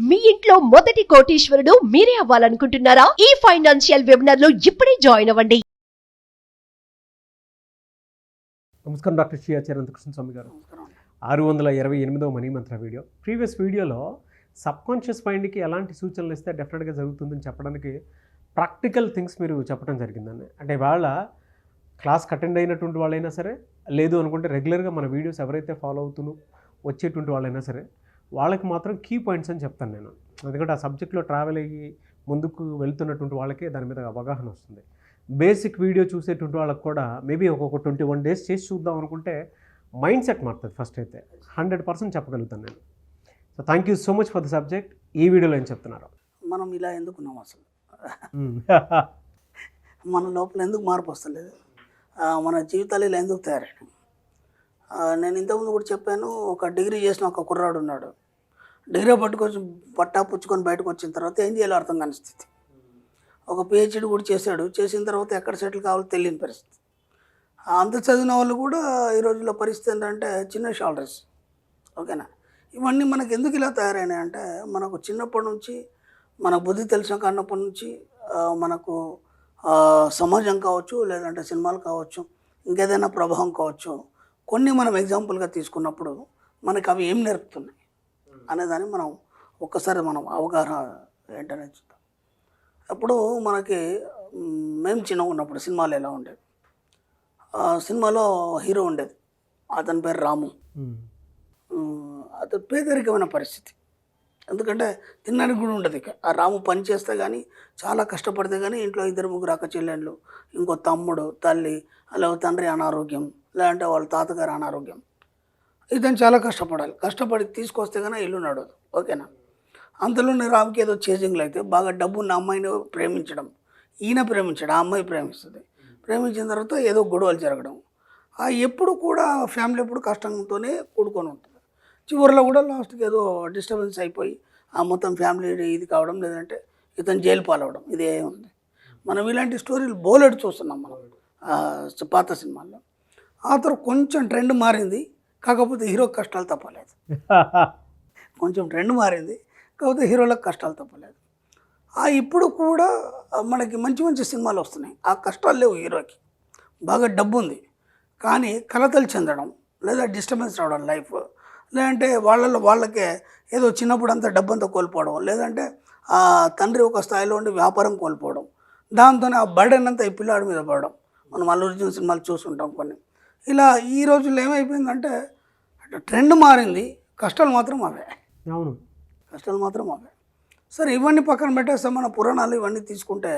మీ ఇంట్లో మొదటి కోటీశ్వరుడు మీరే అవ్వాలనుకుంటున్నారా? ఈ ఫైనాన్షియల్ వెబినార్ లో ఇప్పుడే జాయిన్ అవ్వండి. నమస్కారం డాక్టర్ శ్రీ అనంతకృష్ణ స్వామి గారు. 628వ మనీ మంత్ర వీడియో. ప్రీవియస్ వీడియోలో సబ్కాన్షియస్ మైండ్కి ఎలాంటి సూచనలు ఇస్తే డెఫినెట్గా జరుగుతుందని చెప్పడానికి ప్రాక్టికల్ థింగ్స్ మీరు చెప్పడం జరిగిందండి. అంటే వాళ్ళ క్లాస్కి అటెండ్ అయినటువంటి వాళ్ళైనా సరే, లేదు అనుకుంటే రెగ్యులర్గా మన వీడియోస్ ఎవరైతే ఫాలో అవుతూ వచ్చేటువంటి వాళ్ళైనా సరే, వాళ్ళకి మాత్రం కీ పాయింట్స్ అని చెప్తాను నేను. ఎందుకంటే ఆ సబ్జెక్ట్లో ట్రావెల్ అయ్యి ముందుకు వెళ్తున్నటువంటి వాళ్ళకే దాని మీద అవగాహన వస్తుంది. బేసిక్ వీడియో చూసేటువంటి వాళ్ళకి కూడా మేబీ ఒక్కొక్క 21 డేస్ చేసి చూద్దాం అనుకుంటే మైండ్ సెట్ మారుతుంది. ఫస్ట్ అయితే 100% చెప్పగలుగుతాను నేను. So thank you so much for the subject. ఈ వీడియోలో ఏం చెప్తున్నారు? మనం ఇలా ఎందుకున్నాం అసలు? మన లోపల ఎందుకు మార్పు వస్తలేదు? మన జీవితాలు ఇలా ఎందుకు తయారైనాయి? నేను ఇంతకుముందు కూడా చెప్పాను, ఒక డిగ్రీ చేసిన ఒక కుర్రాడు ఉన్నాడు. డిగ్రీ పట్టా పుచ్చుకొని బయటకు వచ్చిన తర్వాత ఏం చేయాలో అర్థం కాని స్థితి. ఒక పిహెచ్డి కూడా చేశాడు. చేసిన తర్వాత ఎక్కడ సెటిల్ కావాలో తెలియని పరిస్థితి. అంత చదివిన వాళ్ళు కూడా ఈ రోజుల్లో పరిస్థితి ఏంటంటే చిన్న శాలరీస్. ఓకేనా? ఇవన్నీ మనకు ఎందుకు ఇలా తయారైనాయి అంటే, మనకు చిన్నప్పటి నుంచి మన బుద్ధి తెలిసిన కాన్నప్పటి నుంచి మనకు సమాజం కావచ్చు, లేదంటే సినిమాలు కావచ్చు, ఇంకేదైనా ప్రభావం కావచ్చు, కొన్ని మనం ఎగ్జాంపుల్గా తీసుకున్నప్పుడు మనకి అవి ఏం నేర్పుతున్నాయి అనేదాన్ని మనం ఒక్కసారి మనం అవగాహన ఏంటనే చూద్దాం. అప్పుడు మనకి మేము చిన్నగా ఉన్నప్పుడు సినిమాలు ఎలా ఉండేది, సినిమాలో హీరో ఉండేది, అతని పేరు రాము. అతను పేదరికమైన పరిస్థితి. ఎందుకంటే తినడానికి కూడా ఉండదు. ఇక ఆ రాము పని చేస్తే కానీ, చాలా కష్టపడితే కానీ ఇంట్లో 2-3 అక్క చెల్లెళ్ళు, ఇంకో తమ్ముడు, తల్లి, అలాగే తండ్రి అనారోగ్యం, లేదంటే వాళ్ళ తాతగారు అనారోగ్యం. ఇతను చాలా కష్టపడాలి. కష్టపడి తీసుకొస్తే కానీ ఇల్లు నడవదు. ఓకేనా? అంతలోనే రాముకి ఏదో చేజింగ్లు అయితే బాగా డబ్బున్న అమ్మాయిని ప్రేమించడం, ఈయన ప్రేమించడం, ఆ అమ్మాయి ప్రేమిస్తుంది. ప్రేమించిన తర్వాత ఏదో గొడవలు జరగడం, ఎప్పుడు కూడా ఫ్యామిలీ ఎప్పుడు కష్టంతోనే కూడుకొని ఉంటుంది. చివరిలో కూడా లాస్ట్కి ఏదో డిస్టర్బెన్స్ అయిపోయి ఆ మొత్తం ఫ్యామిలీ ఇది కావడం, లేదంటే ఇతను జైలు పాలవడం, ఇదే ఉంది. మనం ఇలాంటి స్టోరీలు బోలెడు చూస్తున్నాం మనం పాత సినిమాల్లో. ఆ తర్వాత కొంచెం ట్రెండ్ మారింది, కాకపోతే హీరోకి కష్టాలు తప్పలేదు. కొంచెం ట్రెండ్ మారింది, కాకపోతే హీరోలకు కష్టాలు తప్పలేదు. ఇప్పుడు కూడా మనకి మంచి మంచి సినిమాలు వస్తున్నాయి. ఆ కష్టాలు లేవు హీరోకి. బాగా డబ్బు ఉంది, కానీ కలతలు చెందడం, లేదా డిస్టర్బెన్స్ రావడం లైఫ్, లేదంటే వాళ్ళకే ఏదో చిన్నప్పుడు అంతా డబ్బంతా కోల్పోవడం, లేదంటే ఆ తండ్రి ఒక స్థాయిలో ఉండి వ్యాపారం కోల్పోవడం, దాంతోనే ఆ బర్డెన్ అంతా ఈ పిల్లాడి మీద పడడం. మనం అల్లు అర్జున్ సినిమాలు చూస్తుంటాం కొన్ని. ఇలా ఈ రోజుల్లో ఏమైపోయిందంటే ట్రెండ్ మారింది, కష్టాలు మాత్రం అవే. అవును, కష్టాలు మాత్రం అవే. సరే, ఇవన్నీ పక్కన పెట్టేస్తే మన పురాణాలు ఇవన్నీ తీసుకుంటే,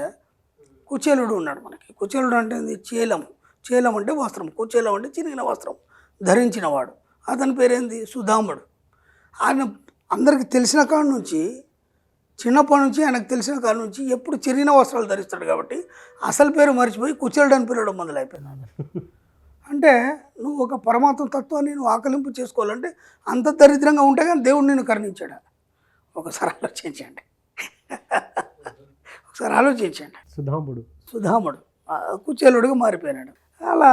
కుచేలుడు ఉన్నాడు మనకి. కుచేలుడు అంటే చేలం. చేలం అంటే వస్త్రం, కుచేలం అంటే చిరిగిన వస్త్రం ధరించినవాడు. అతని పేరేంది? సుధాముడు. ఆయన అందరికీ తెలిసిన కాడ నుంచి, చిన్నప్పటి నుంచి ఆయనకు తెలిసిన కాడ నుంచి ఎప్పుడు చిరిగిన వస్త్రాలు ధరిస్తాడు కాబట్టి అసలు పేరు మర్చిపోయి కుచేలుడు అని పిలవడం మొదలైపోయింది. అంటే నువ్వు ఒక పరమాత్మ తత్వాన్ని నువ్వు ఆకలింపు చేసుకోవాలంటే అంత దరిద్రంగా ఉంటే కానీ దేవుడు నిన్ను కరుణించాడు. ఒకసారి ఆలోచించండి. సుధాముడు కుచేలుడుగా మారిపోయినాడు. అలా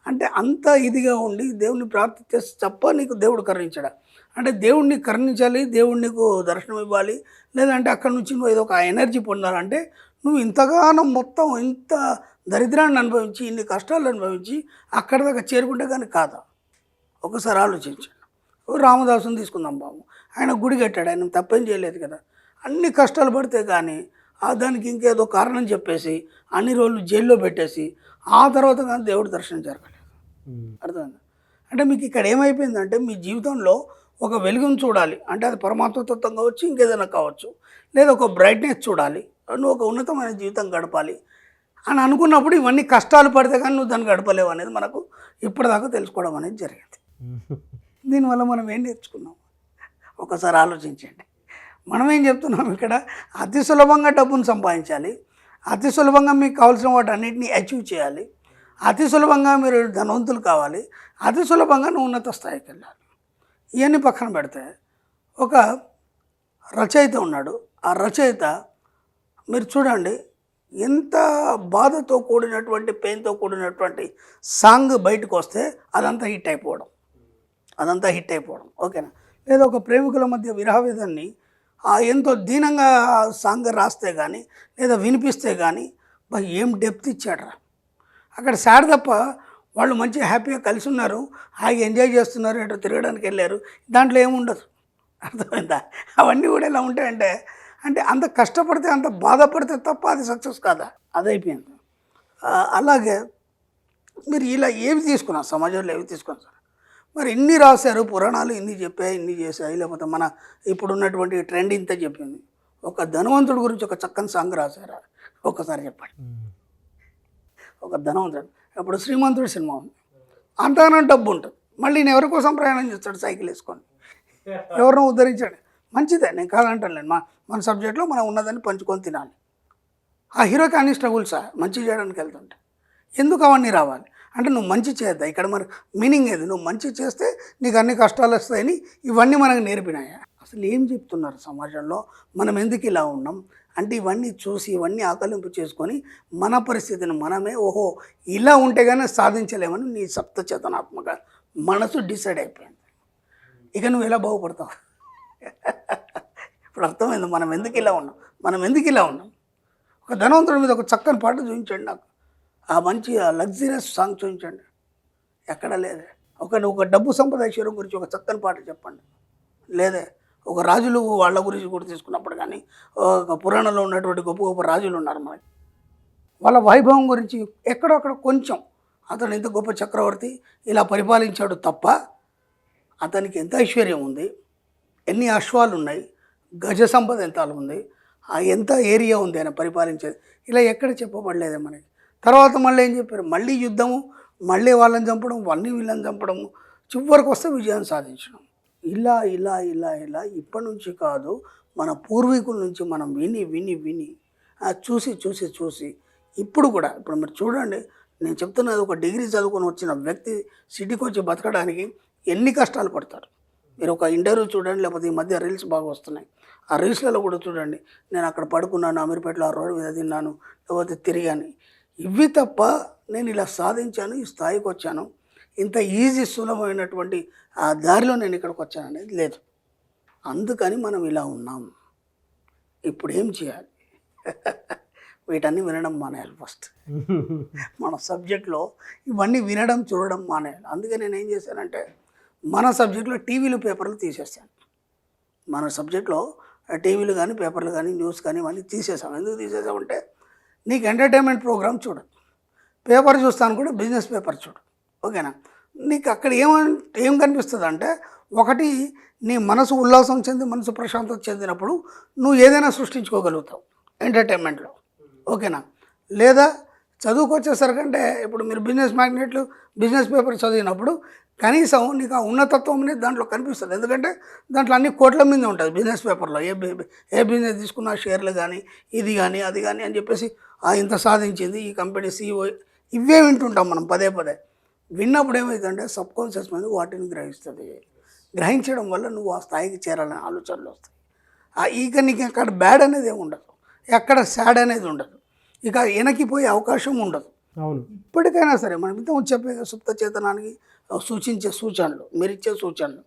అంటే అంత ఇదిగా ఉండి దేవుణ్ణి ప్రార్థిస్తే తప్ప నీకు దేవుడు కరుణించాడు. అంటే దేవుణ్ణి కరుణించాలి, దేవుడు నీకు దర్శనం ఇవ్వాలి, లేదంటే అక్కడి నుంచి నువ్వు ఏదో ఒక ఎనర్జీ పొందాలంటే నువ్వు ఇంతగానో మొత్తం ఇంత దరిద్రాన్ని అనుభవించి, ఇన్ని కష్టాలు అనుభవించి అక్కడి దాకా చేరుకుంటే కానీ కాదా? ఒకసారి ఆలోచించండి. రామదాసుని తీసుకుందాం బాబు. ఆయన గుడి కట్టాడు, ఆయన తప్పేం చేయలేదు కదా. అన్ని కష్టాలు పడితే కానీ దానికి ఇంకేదో కారణం చెప్పేసి అన్ని రోజులు జైల్లో పెట్టేసి ఆ తర్వాత కానీ దేవుడు దర్శనం జరగలేదు. అర్థమైందా? అంటే మీకు ఇక్కడ ఏమైపోయిందంటే, మీ జీవితంలో ఒక వెలుగును చూడాలి అంటే అది పరమాత్మతత్వం కావచ్చు, ఇంకేదైనా కావచ్చు, లేదా ఒక బ్రైట్నెస్ చూడాలి, నువ్వు ఒక ఉన్నతమైన జీవితం గడపాలి అని అనుకున్నప్పుడు ఇవన్నీ కష్టాలు పడితే కానీ నువ్వు దాన్ని గడపలేవు అనేది మనకు ఇప్పటిదాకా తెలుసుకోవడం అనేది జరిగింది. దీనివల్ల మనం ఏం నేర్చుకున్నాం? ఒకసారి ఆలోచించండి. మనం ఏం చెప్తున్నాం ఇక్కడ? అతి సులభంగా డబ్బును సంపాదించాలి, అతి సులభంగా మీకు కావాల్సిన వాటి అన్నింటినీ అచీవ్ చేయాలి, అతి సులభంగా మీరు ధనవంతులు కావాలి, అతి సులభంగా నువ్వు ఉన్నత స్థాయికి వెళ్ళాలి. ఇవన్నీ పక్కన పెడితే ఒక రచయిత ఉన్నాడు. ఆ రచయిత మీరు చూడండి, ఎంత బాధతో కూడినటువంటి, పెయిన్తో కూడినటువంటి సాంగ్ బయటకు వస్తే అదంతా హిట్ అయిపోవడం. ఓకేనా? లేదా ఒక ప్రేమికుల మధ్య విరహవేదాన్ని ఎంతో దీనంగా సాంగ్ రాస్తే కానీ లేదా వినిపిస్తే కానీ ఏం డెప్త్ ఇచ్చాడరా. అక్కడ సాడ్ తప్ప వాళ్ళు మంచి హ్యాపీగా కలిసి ఉన్నారు, హాయిగా ఎంజాయ్ చేస్తున్నారు, ఎటో తిరగడానికి వెళ్ళారు, దాంట్లో ఏముండదు. అర్థమైందా? అవన్నీ కూడా ఎలా ఉంటాయంటే అంటే అంత కష్టపడితే అంత బాధపడితే తప్ప అది సక్సెస్ కాదా, అదైపోయింది. అలాగే మీరు ఇలా ఏవి తీసుకున్నారు, సమాజంలో ఏవి తీసుకున్నారు సార్? మరి ఇన్ని రాశారు పురాణాలు, ఇన్ని చెప్పాయి, ఇన్ని చేశాయి, లేకపోతే మన ఇప్పుడున్నటువంటి ట్రెండ్ ఇంత చెప్పింది. ఒక ధనవంతుడి గురించి ఒక చక్కని సాంగ్ రాశారా? ఒక్కసారి చెప్పండి. ఒక ధనవంతుడు, ఇప్పుడు శ్రీమంతుడు సినిమా ఉంది, అంతగానో డబ్బు ఉంటుంది, మళ్ళీ నేను ఎవరి కోసం ప్రయాణం చేస్తాడు సైకిల్ వేసుకొని, ఎవరినో ఉద్ధరించాడు. మంచిదే, నేను కాదంటాను. మన సబ్జెక్ట్లో మనం ఉన్నదాన్ని పంచుకొని తినాలి. ఆ హీరోకి అన్ని స్ట్రగుల్సా మంచి చేయడానికి వెళ్తుంటే? ఎందుకు అవన్నీ రావాలి అంటే నువ్వు మంచి చేద్దా. ఇక్కడ మరి మీనింగ్ ఏది? నువ్వు మంచి చేస్తే నీకు అన్ని కష్టాలు వస్తాయని ఇవన్నీ మనకు నేర్పినాయా? అసలు ఏం చెప్తున్నారు సమాజంలో? మనం ఎందుకు ఇలా ఉన్నాం అంటే ఇవన్నీ చూసి ఇవన్నీ ఆకలింపు చేసుకొని మన పరిస్థితిని మనమే ఓహో ఇలా ఉంటే కానీ సాధించలేమని నీ సప్త చేతనాత్మక మనసు డిసైడ్ అయిపోయింది. ఇక నువ్వు ఎలా బాగుపడతావు? ఇప్పుడు అర్థమైంది మనం ఎందుకు ఇలా ఉన్నాం. ఒక ధనవంతుడి మీద ఒక చక్కని పాట చూపించండి నాకు, ఆ మంచి లగ్జరియస్ సాంగ్ చూపించండి. ఎక్కడ లేదే. ఒక డబ్బు సంపద ఐశ్వర్యం గురించి ఒక చక్కని పాట చెప్పండి. లేదే. ఒక రాజులు వాళ్ళ గురించి కూడా తీసుకున్నప్పుడు కానీ ఒక పురాణంలో ఉన్నటువంటి గొప్ప గొప్ప రాజులు ఉన్నారు మనకి, వాళ్ళ వైభవం గురించి ఎక్కడొక్కడ కొంచెం అతను ఎంత గొప్ప చక్రవర్తి ఇలా పరిపాలించాడు తప్ప అతనికి ఎంత ఐశ్వర్యం ఉంది, ఎన్ని అశ్వాలు ఉన్నాయి, గజ సంపద ఎంత ఉంది, ఎంత ఏరియా ఉంది ఆయన పరిపాలించేది, ఇలా ఎక్కడ చెప్పబడలేదే మనకి. తర్వాత మళ్ళీ ఏం చెప్పారు? మళ్ళీ యుద్ధము, మళ్ళీ వాళ్ళని చంపడం, వీళ్ళని చంపడము, చివరికి వస్తే విజయం సాధించడం. ఇలా ఇలా ఇలా ఇలా ఇప్పటి నుంచి కాదు, మన పూర్వీకుల నుంచి మనం విని విని విని చూసి చూసి చూసి ఇప్పుడు కూడా ఇప్పుడు మీరు చూడండి, నేను చెప్తున్నది ఒక డిగ్రీ చదువుకొని వచ్చిన వ్యక్తి సిటీకి వచ్చి బతకడానికి ఎన్ని కష్టాలు పడతారు. మీరు ఒక ఇంటర్వ్యూ చూడండి, లేకపోతే ఈ మధ్య రీల్స్ బాగా వస్తున్నాయి, ఆ రీల్స్లలో కూడా చూడండి, నేను అక్కడ పడుకున్నాను, అమీర్పేటలో ఆ రోడ్డు మీద తిన్నాను, లేకపోతే తిరిగాను. ఇవి తప్ప నేను ఇలా సాధించాను, ఈ స్థాయికి వచ్చాను, ఇంత ఈజీ సులభమైనటువంటి ఆ దారిలో నేను ఇక్కడికి వచ్చాను అనేది లేదు. అందుకని మనం ఇలా ఉన్నాం. ఇప్పుడు ఏం చేయాలి? వీటన్నీ వినడం మానేయాలి. ఫస్ట్ మన సబ్జెక్ట్లో ఇవన్నీ వినడం చూడడం మానేయాలి. అందుకే నేను ఏం చేశానంటే మన సబ్జెక్ట్లో టీవీలు పేపర్లు తీసేసాను. మన సబ్జెక్ట్లో టీవీలు కానీ పేపర్లు కానీ న్యూస్ కానీ ఇవన్నీ తీసేసాం. ఎందుకు తీసేసామంటే నీకు ఎంటర్టైన్మెంట్ ప్రోగ్రామ్ చూడు, పేపర్ చూస్తాను కూడా బిజినెస్ పేపర్ చూడు, ఓకేనా? నీకు అక్కడ ఏం కనిపిస్తుంది అంటే ఒకటి నీ మనసు ఉల్లాసం చెంది మనసు ప్రశాంతత చెందినప్పుడు నువ్వు ఏదైనా సృష్టించుకోగలుగుతావు ఎంటర్టైన్మెంట్లో, ఓకేనా? లేదా చదువుకొచ్చేసరికంటే ఇప్పుడు మీరు బిజినెస్ మ్యాగ్నెట్లు బిజినెస్ పేపర్ చదివినప్పుడు కనీసం నీకు ఆ ఉన్నతత్వం అనేది దాంట్లో కనిపిస్తుంది. ఎందుకంటే దాంట్లో అన్ని కోట్ల మీద ఉంటుంది బిజినెస్ పేపర్లో. ఏ బిజినెస్ తీసుకున్నా షేర్లు కానీ ఇది కానీ అది కానీ అని చెప్పేసి ఇంత సాధించింది ఈ కంపెనీ CEO, ఇవే వింటుంటాం మనం పదే పదే. విన్నప్పుడు ఏమవుతుందంటే సబ్కాన్షియస్ మైండ్ వాటిని గ్రహిస్తుంది. గ్రహించడం వల్ల నువ్వు ఆ స్థాయికి చేరాలని ఆలోచనలు వస్తాయి. ఇక నీకు ఎక్కడ బ్యాడ్ అనేది ఏమి ఉండదు, ఎక్కడ సాడ్ అనేది ఉండదు, ఇక వెనక్కిపోయే అవకాశం ఉండదు. అవును. ఇప్పటికైనా సరే మనం ఇంత చెప్పే సుప్త చేతనానికి సూచించే సూచనలు, మీరు ఇచ్చే సూచనలు,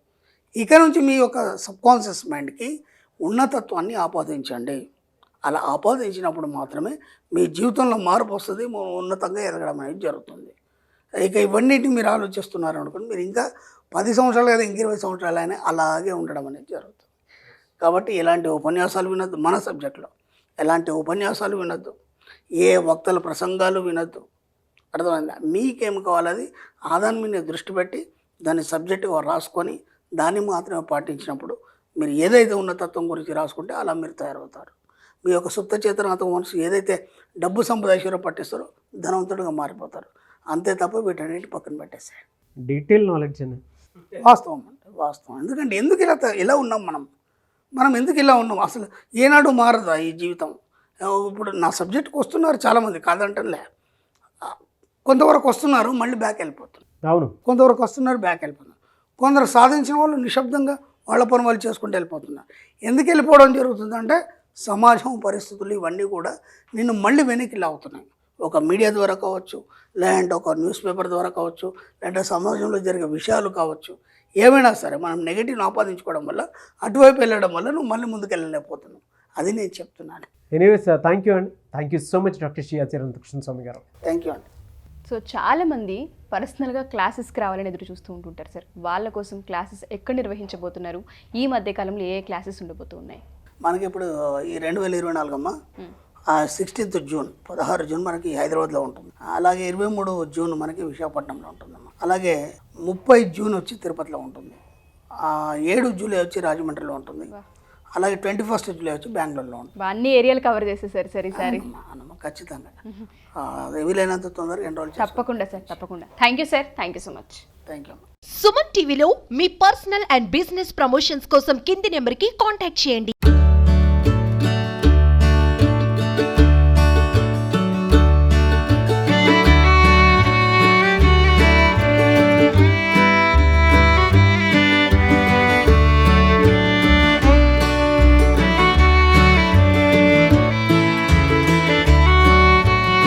ఇక నుంచి మీ యొక్క సబ్కాన్షియస్ మైండ్కి ఉన్నతత్వాన్ని ఆపాదించండి. అలా ఆపాదించినప్పుడు మాత్రమే మీ జీవితంలో మార్పు వస్తుంది, ఉన్నతంగా ఎదగడం అనేది జరుగుతుంది. ఇక ఇవన్నిటిని మీరు ఆలోచిస్తున్నారు అనుకోండి, మీరు ఇంకా 10 సంవత్సరాలు లేదా ఇంక 20 సంవత్సరాలు అయినా అలాగే ఉండడం అనేది జరుగుతుంది. కాబట్టి ఎలాంటి ఉపన్యాసాలు వినొద్దు, మన సబ్జెక్ట్లో ఎలాంటి ఉపన్యాసాలు వినొద్దు, ఏ వక్తల ప్రసంగాలు వినొద్దు. అర్థమైందా? మీకేం కావాలది దాని మీద దృష్టి పెట్టి దాన్ని సబ్జెక్టుగా రాసుకొని దాన్ని మాత్రమే పాటించినప్పుడు మీరు ఏదైతే ఉన్నతత్వం గురించి రాసుకుంటే అలా మీరు తయారవుతారు. మీ యొక్క సుప్త చేతనాత్మక మనసు ఏదైతే డబ్బు సంపద ఐశ్వర్యం పట్టిస్తారో ధనవంతుడిగా మారిపోతారు. అంతే తప్ప వీటన్నిటి పక్కన పెట్టేసాయి. డీటెయిల్ నాలెడ్జ్ అని వాస్తవం అంటే వాస్తవం. ఎందుకంటే ఎందుకు ఇలా ఉన్నాం మనం ఎందుకు ఇలా ఉన్నాం? అసలు ఏనాడు మారదా ఈ జీవితం? ఇప్పుడు నా సబ్జెక్ట్కి వస్తున్నారు చాలామంది, కాదంటలే, కొంతవరకు వస్తున్నారు మళ్ళీ బ్యాక్ వెళ్ళిపోతున్నారు. అవును, కొంతవరకు వస్తున్నారు బ్యాక్ వెళ్ళిపోతున్నారు. కొందరు సాధించిన వాళ్ళు నిశ్శబ్దంగా వాళ్ళ పని వాళ్ళు చేసుకుంటూ వెళ్ళిపోతున్నారు. ఎందుకు వెళ్ళిపోవడం జరుగుతుందంటే సమాజం పరిస్థితులు ఇవన్నీ కూడా నిన్ను మళ్ళీ వెనక్కి లాగుతున్నాయి. ఒక మీడియా ద్వారా కావచ్చు, లేదంటే ఒక న్యూస్ పేపర్ ద్వారా కావచ్చు, లేదంటే సమాజంలో జరిగే విషయాలు కావచ్చు, ఏమైనా సరే మనం నెగిటివ్ని ఆపాదించుకోవడం వల్ల అటువైపు వెళ్ళడం వల్ల నువ్వు మళ్ళీ ముందుకు వెళ్ళలేకపోతున్నావు. అది నేను చెప్తున్నాను. ఎనీవేస్ థ్యాంక్ యూ అండి. Thank you so much doctor Shri Anantakrishna Swami గారు. థ్యాంక్ యూ అండి. సో చాలామంది పర్సనల్గా క్లాసెస్కి రావాలని ఎదురు చూస్తూ ఉంటుంటారు సార్. వాళ్ళ కోసం క్లాసెస్ ఎక్కడ నిర్వహించబోతున్నారు? ఈ మధ్యకాలంలో ఏ క్లాసెస్ ఉండబోతూ ఉన్నాయి? మనకి ఇప్పుడు ఈ 2024 అమ్మ 16th జూన్ 16 జూన్ మనకి హైదరాబాద్లో ఉంటుంది. అలాగే 23 జూన్ మనకి విశాఖపట్నంలో ఉంటుందమ్మా. అలాగే 30 జూన్ వచ్చి తిరుపతిలో ఉంటుంది. 7 జూలై వచ్చి రాజమండ్రిలో ఉంటుంది. అలాగే 21 జూలై వచ్చి బెంగళూరులో ఉంటుంది. అన్ని ఏరియాలు కవర్ చేసేసారు సార్ ఈసారి. అన్నమ్మ ఖచ్చితంగా వీలైనంత తొందరగా ఎన్రోల్ చేస్తాం. తప్పకుండా సార్, తప్పకుండా. Thank you sir, thank you so much. Thank you అమ్మ. సుమన్ టీవీలో మీ పర్సనల్ అండ్ బిజినెస్ ప్రమోషన్స్ కోసం కింది నెంబర్కి కాంటాక్ట్ చేయండి.